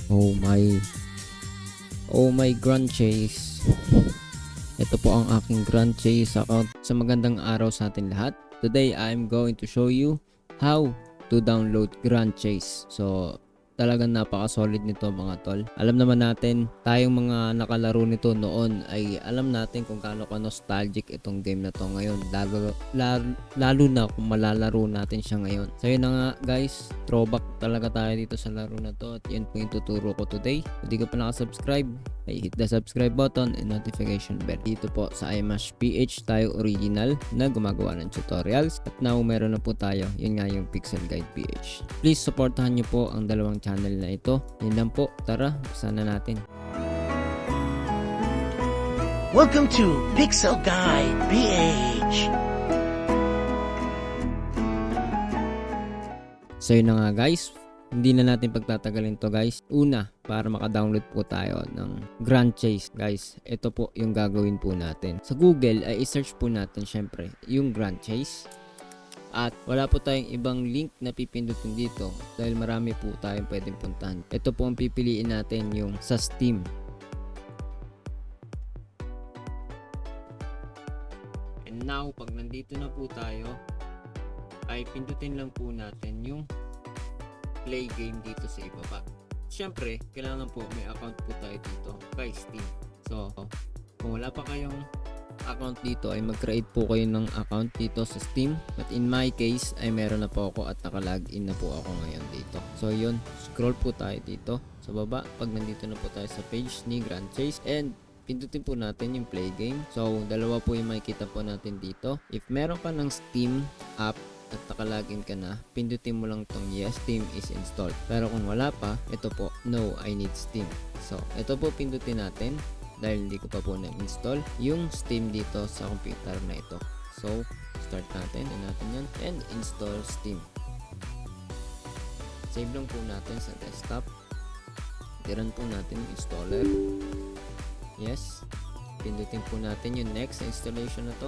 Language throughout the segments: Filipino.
Oh my. Oh my Grand Chase. Ito po ang aking Grand Chase account. Sa magandang araw sa atin lahat. Today I'm going to show you how to download Grand Chase. So talagang napaka-solid nito mga tol. Alam naman natin, tayong mga nakalaro nito noon ay alam natin kung gaano ka nostalgic itong game na to ngayon. Lalo na kung malalaro natin siya ngayon. So yun na nga guys, throwback talaga tayo dito sa laro na to at yan po yung tuturo ko today. Kung di ka pa nakasubscribe, ay hit the subscribe button and notification bell. Dito po sa iMash PH tayo original na gumagawa ng tutorials. At now meron na po tayo, yun nga yung Pixel Guide PH. Please supportahan nyo po ang dalawang channel na ito. Yun lang po, tara, buksan na natin. Welcome to Pixel Guide PH. So yun na nga guys, hindi na natin pagtatagalin to guys. Una, para maka-download po tayo ng Grand Chase guys, ito po yung gagawin po natin. Sa Google ay i-search po natin syempre yung Grand Chase. At wala po tayong ibang link na pipindutin dito dahil marami po tayong pwedeng puntahan. Ito po ang pipiliin natin, yung sa Steam. And now, pag nandito na po tayo, ay pindutin lang po natin yung play game dito sa ibaba. Siyempre, kailangan po may account po tayo dito kay Steam. So, kung wala pa kayong account dito ay mag-create po kayo ng account dito sa Steam. But in my case ay meron na po ako at naka-login na po ako ngayon dito. So yun, scroll po tayo dito sa baba pag nandito na po tayo sa page ni Grand Chase and pindutin po natin yung play game. So dalawa po yung makikita po natin dito. If meron ka ng Steam app at naka-login ka na, pindutin mo lang tong yes, Steam is installed. Pero kung wala pa, ito po, no, I need Steam. So ito po pindutin natin dahil hindi ko pa po na-install yung Steam dito sa computer na ito. So, start natin yan and install Steam. Save lang po natin sa desktop. Tiran po natin yung installer. Yes. Pindutin po natin yung next installation na to.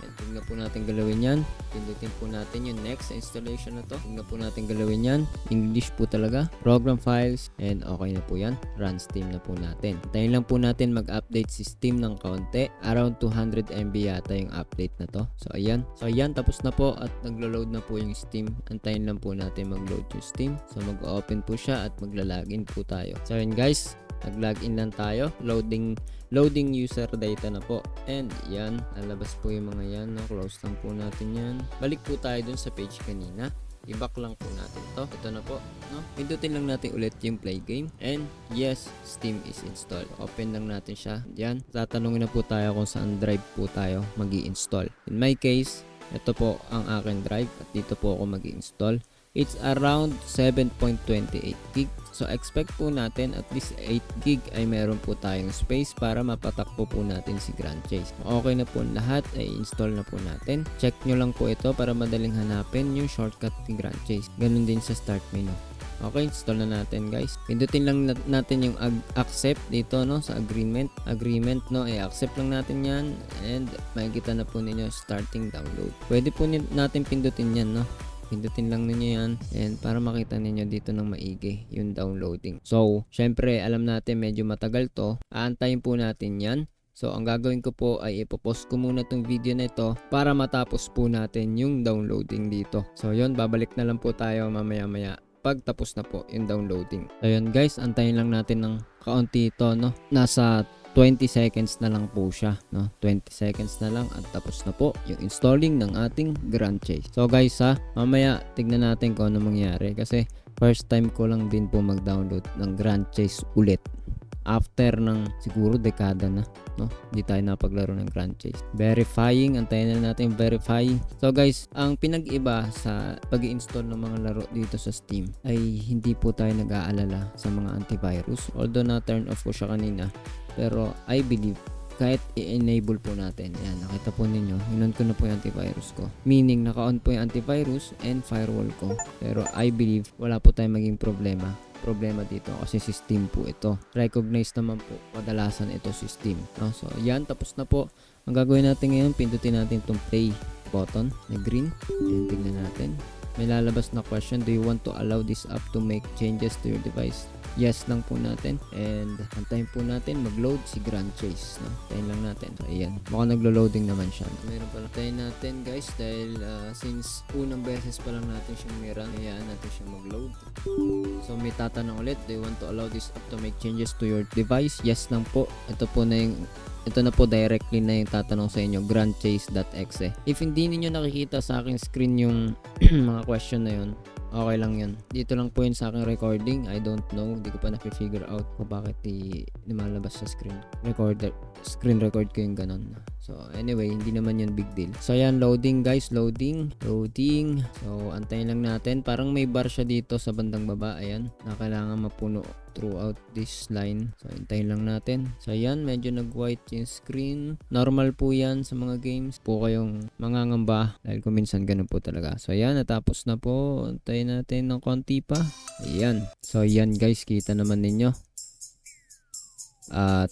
And tignan po natin galawin yan. Pindutin po natin yung next installation na to. Tignan po natin galawin yan. English po talaga. Program files. And okay na po yan. Run Steam na po natin. Tayo lang po natin mag-update si Steam ng kaunti. Around 200 MB yata yung update na to. So ayan. Tapos na po at naglo-load na po yung Steam. Antayin lang po natin mag-load yung Steam. So mag-open po siya at magla-login po tayo. So ayan guys. Nag-login lang tayo. Loading user data na po. And yan, lalabas po yung mga yan. No? Close lang po natin yan. Balik po tayo dun sa page kanina. I-back lang po natin to. Ito na po. No? Pindutin lang natin ulit yung play game. And yes, Steam is installed. Open lang natin siya. Yan. Tatanungin na po tayo kung saan drive po tayo mag-i-install. In my case, ito po ang aking drive. At dito po ako mag-i-install. It's around 7.28 gig. So expect po natin at least 8 gig ay meron po tayong space para mapatakbo po natin si Grand Chase. Okay na po lahat ay install na po natin. Check nyo lang po ito para madaling hanapin yung shortcut ni Grand Chase. Ganun din sa start menu. Okay, install na natin guys. Pindutin lang natin yung accept dito no sa agreement no, accept lang natin yan and makikita na po ninyo starting download. Pwede po natin pindutin yan no. Pindutin lang ninyo yan and para makita ninyo dito ng maigi yung downloading. So, syempre alam natin medyo matagal to. Aantayin po natin yan. So, ang gagawin ko po ay ipopost ko muna tong video na ito para matapos po natin yung downloading dito. So, yun, babalik na lang po tayo mamaya-maya pag tapos na po yung downloading. So, yun guys, antayin lang natin ng kaunti ito, no? Nasa 20 seconds na lang po siya, no? 20 seconds na lang at tapos na po yung installing ng ating Grand Chase. So guys mamaya tignan natin kung ano mangyari kasi first time ko lang din po mag-download ng Grand Chase ulit. After ng siguro dekada na, no? Hindi tayo napaglaro ng Grand Chase. Verifying, antayin na natin verifying. So guys, ang pinag-iba sa pag-i-install ng mga laro dito sa Steam ay hindi po tayo nag-aalala sa mga antivirus. Although na-turn off ko siya kanina, pero I believe kahit i-enable po natin, yan, nakita po ninyo, inon ko na po yung antivirus ko. Meaning, naka-on po yung antivirus and firewall ko. Pero I believe, wala po tayong maging problema dito kasi si Steam po ito. Recognize naman po, kadalasan ito si Steam. No? So, yan, tapos na po. Ang gagawin natin ngayon, pindutin natin itong play button na green. And tignan natin. may lalabas na question, do you want to allow this app to make changes to your device? Yes lang po natin. And antayin po natin mag-load si Grand Chase. No? Antayin lang natin. So, ayan. Baka naglo-loading naman siya. Meron pala. Antayin natin guys dahil since unang beses pa lang natin siyang meron, hayaan natin siya mag-load. So may tatanong ulit, do you want to allow this app to make changes to your device? Yes lang po. Ito na po directly na yung tatanong sa inyo, grandchase.exe. If hindi niyo nakikita sa aking screen yung mga question na yun, okay lang yun. Dito lang po yun sa aking recording. I don't know. Hindi ko pa na-figure out kung bakit lumalabas sa screen record ko yung ganun. So anyway, hindi naman yun big deal. So ayan, loading guys, loading. So antayin lang natin. Parang may bar siya dito sa bandang baba. Ayan, na kailangan mapuno throughout this line. So antayin lang natin. So ayan, medyo nag-white yung screen. Normal po yan sa mga games. Po kayong mangangamba dahil kung minsan ganun po talaga. So ayan, natapos na po. Antayin natin ng konti pa. Ayan. So ayan guys, kita naman ninyo. At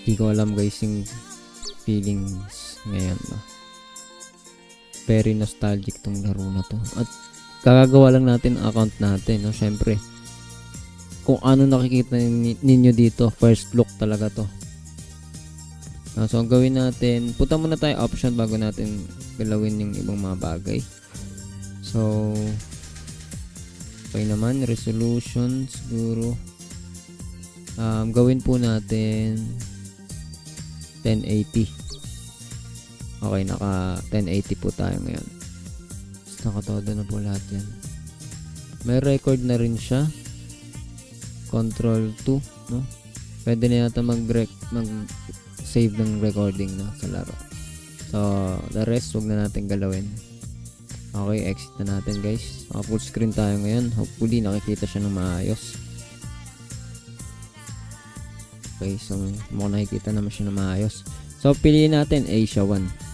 di ko alam guys yung feelings ngayon, no? Very nostalgic tong laro na to. At kakagawa lang natin ang account natin, no? Syempre, kung ano nakikita ninyo dito, first look talaga to. So ang gawin natin, punta muna tayo option bago natin galawin yung ibang mga bagay. So okay naman, resolution siguro gawin po natin 1080. Okay, naka 1080 po tayo ngayon. Nakatodo na po lahat yan. May record na rin siya. Control 2, no? Pwede na yata mag-save ng recording, no, sa laro. So the rest wag na natin galawin. Okay, exit na natin guys. Full screen tayo ngayon. Hopefully nakikita siya ng maayos. Okay, so mukhang nakikita naman siya ng maayos. So piliin natin Asia 1.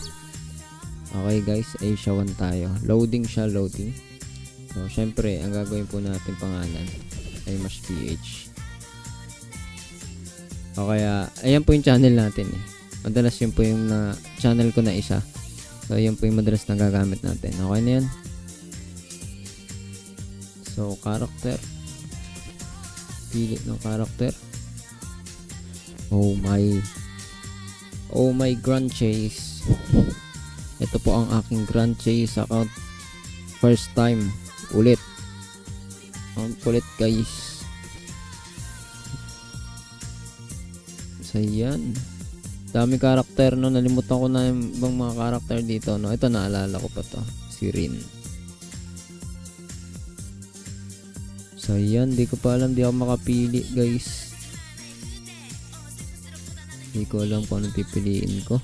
Okay guys, Asia 1 tayo. Loading siya, loading. So syempre, ang gagawin po natin pangalan ay MashPH. O kaya, ayan po yung channel natin eh. Madalas yun po yung channel ko na isa. So ayan po yung madalas na gagamit natin. Okay na yan. So character. Pili ng character. Oh my Grand Chase. Ito po ang aking Grand Chase account. First time ulit. Ang kulit guys. So yan. Dami karakter, no. Nalimutan ko na yung ibang mga karakter dito, no. Ito naalala ko pa to. Si Rin. So yan. Di ko pa alam. Di ako makapili guys. Hindi ko alam kung anong pipiliin ko.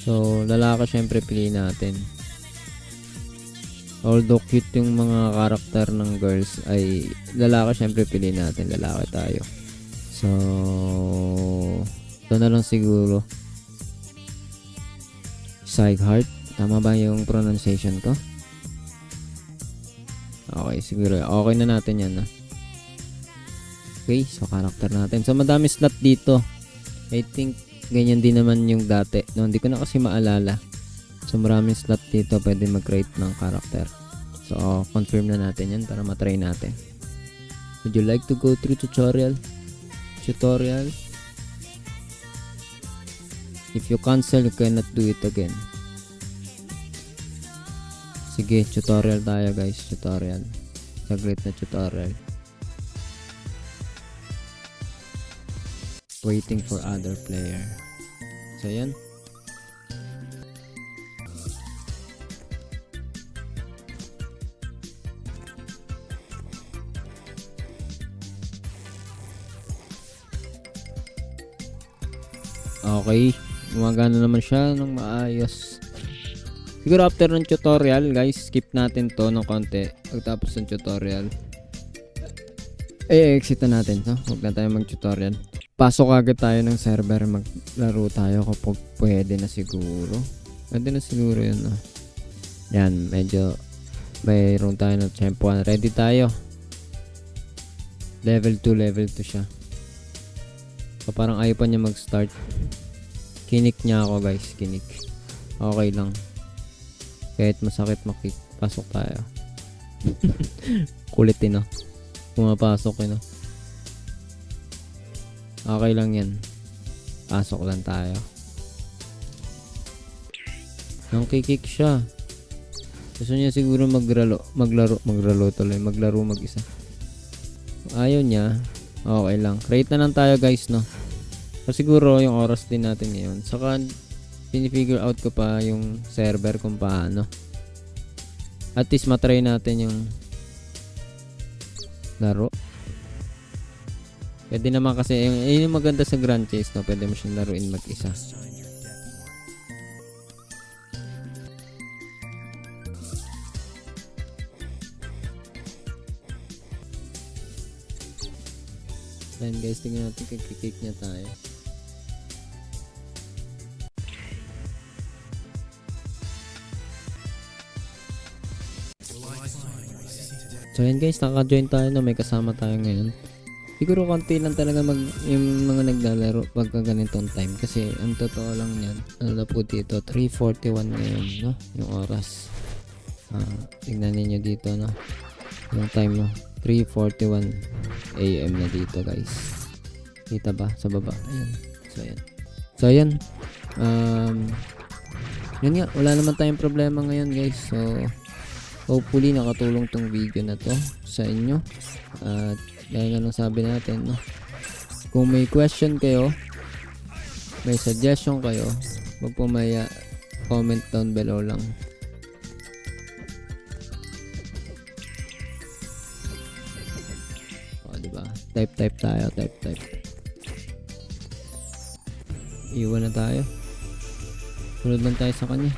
So, lalaki syempre piliin natin. Although cute yung mga karakter ng girls, ay lalaki syempre piliin natin. Lalaki tayo. So, ito na lang siguro. Sightheart. Tama ba yung pronunciation ko? Okay, siguro. Okay na natin yan. Ha? Okay, so karakter natin. So, madami slot dito. I think ganyan din naman yung dati. No, hindi ko na kasi maalala. So maraming slot dito pwede mag-create ng character. So confirm na natin yan para matry natin. Would you like to go through tutorial? If you cancel, you cannot do it again. Sige, tutorial tayo guys. Tutorial. Saglit na tutorial. Waiting for other player. So yan. Okay, gumagana naman siya ng maayos. Siguro after ng tutorial guys, skip natin to ng konti. Pagtapos ng tutorial, exit na natin to. Huwag na tayo mag-tutorial. Pasok agad tayo ng server, maglaro tayo kapag pwede na siguro. Pwede na siguro yun. Yan, medyo mayroon tayo ng tempo. Ready tayo. Level 2 siya. So parang ayaw pa niya mag-start. Kinik niya ako guys, kinik. Okay lang. Kahit masakit makik. Pasok tayo. Kulit no. Pumapasok no. Okay lang yan. Pasok lang tayo. Nang kikik siya. Gusto niya siguro maglaro mag-isa. Ayaw niya. Okay lang. Create na lang tayo guys no. So, siguro yung oras din natin ngayon. Saka pinifigure out ko pa yung server kung paano. At least matry natin yung laro. Pwede naman kasi yung maganda sa Grand Chase no. Pwede mo siyang laruin mag-isa. Ayan guys, tingnan natin kung kikik niya tayo. So ayan guys, naka-join tayo na may kasama tayo ngayon. Siguro konti lang talaga yung mga naglalaro pagka ganitong time. Kasi ang totoo lang yan, ano po dito, 3:41 ngayon, no? Yung oras. Tingnan niyo dito, no? Yung time, no? 3:41 AM na dito guys. Kita ba? Sa baba. Ayan. So ayan. Yun nga, wala naman tayong problema ngayon guys. So hopefully nakatulong tong video na to sa inyo. At dahil nga nang sabi natin, no? Kung may question kayo, may suggestion kayo, wag po maya comment down below lang. Diba? Type tayo, type. Iwan na tayo. Sunod lang tayo sa kanya.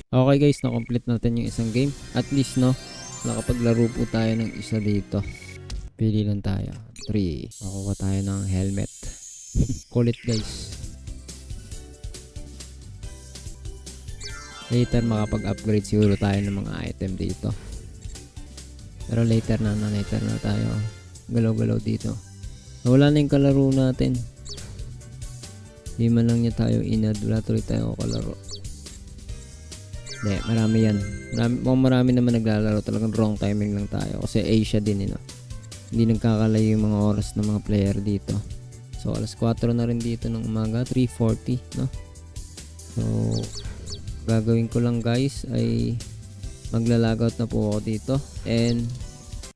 Okay guys, na-complete natin yung isang game. At least no, nakapaglaro po tayo ng isa dito. Pili lang tayo. 3. Makuha tayo ng helmet. Kulit guys. Later makapag-upgrade siguro tayo ng mga item dito. Pero later na tayo. Galaw-galaw dito. Wala na yung kalaro natin. Di man lang niya tayo inad. Wala tuloy tayo kalaro. Hindi, marami yan. Marami naman naglalaro. Talagang wrong timing lang tayo. Kasi Asia din no? Hindi nagkakalayo yung mga oras ng mga player dito. So alas 4 na rin dito ng umaga. 3:40 no? So gagawin ko lang guys ay maglalagout na po ako dito. And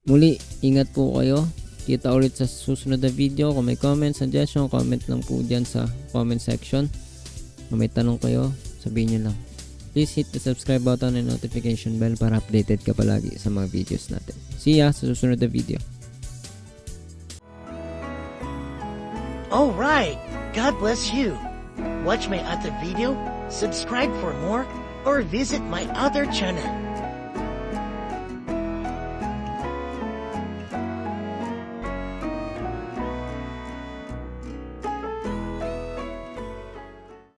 muli, ingat po kayo. Kita ulit sa susunod na video. Kung may comment, suggestion, comment lang po dyan sa comment section. Kung may tanong kayo, sabihin nyo lang. Please hit the subscribe button and notification bell para updated ka palagi sa mga videos natin. See ya sa susunod na video. Alright, God bless you. Watch my other video, subscribe for more, or visit my other channel.